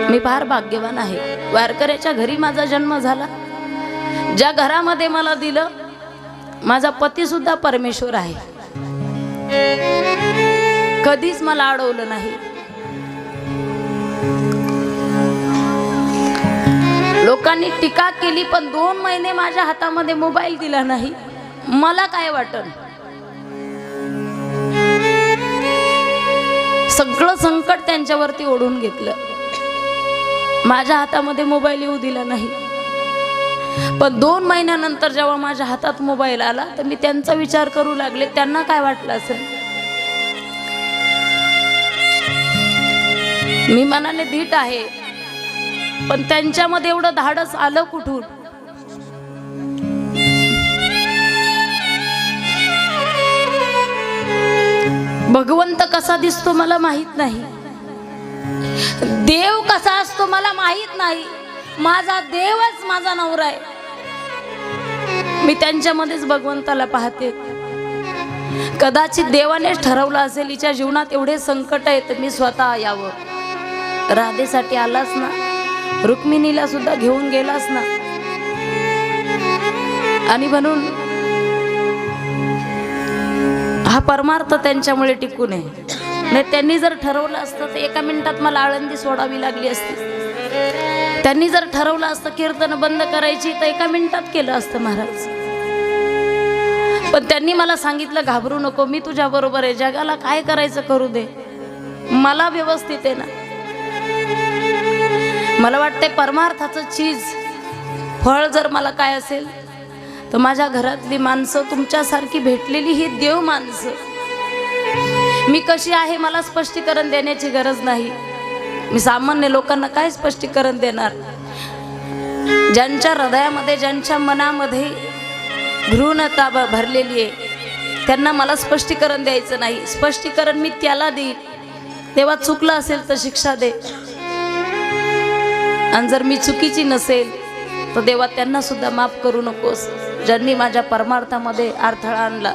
मी फार भाग्यवान आहे। वारकऱ्याच्या घरी माझा जन्म झाला। ज्या घरामध्ये मला दिलं, माझा पती सुद्धा परमेश्वर आहे। कधीच मला अडवलं नाही। लोकांनी टीका केली, पण 2 महिने माझ्या हातामध्ये मोबाईल दिला नाही। मला काय वाटलं, सगळं संकट त्यांच्यावरती ओढून घेतलं। माझ्या हातामध्ये मोबाईल येऊ दिला नाही। पण 2 महिन्यानंतर जेव्हा माझ्या हातात मोबाईल आला, तर मी त्यांचा विचार करू लागले, त्यांना काय वाटलं असेल। मी मनाने धीट आहे, पण त्यांच्यामध्ये एवढं धाडस आलं कुठून। भगवंत कसा दिसतो मला माहित नाही, देव कसा असतो मला माहित नाही। माझा देवच माझा नवरा आहे। मी त्यांच्यामध्येच भगवंताला पाहते। कदाचित देवानेच ठरवलं असेल, हिच्या जीवनात एवढे संकट आहे तर मी स्वतः यावं। राधेसाठी आलाच ना, रुक्मिणीला सुद्धा घेऊन गेलास ना। आणि म्हणून हा परमार्थ त्यांच्यामुळे टिकून आहे। नाही त्यांनी जर ठरवलं असतं तर 1 मिनिटात मला आळंदी सोडावी लागली असती। त्यांनी जर ठरवलं असतं कीर्तन बंद करायची, तर 1 मिनिटात केलं असतं महाराज। पण त्यांनी मला सांगितलं, घाबरू नको, मी तुझ्या बरोबर आहे। जगाला काय करायचं करू दे, मला व्यवस्थित आहे ना। मला वाटतंय परमार्थाचं चीज फळ जर मला काय असेल, तर माझ्या घरातली माणसं तुमच्यासारखी भेटलेली ही देव माणसं। मी कशी आहे मला स्पष्टीकरण देण्याची गरज नाही। मी सामान्य लोकांना काय स्पष्टीकरण देणार। ज्यांच्या हृदयामध्ये, ज्यांच्या मनामध्ये घृणता भरलेली आहे, त्यांना मला स्पष्टीकरण द्यायचं नाही। स्पष्टीकरण मी त्याला देईन, तेव्हा चुकलं असेल तर शिक्षा दे। आणि जर मी चुकीची नसेल तर देवा त्यांना सुद्धा माफ करू नकोस, ज्यांनी माझ्या परमार्थामध्ये अडथळा आणला।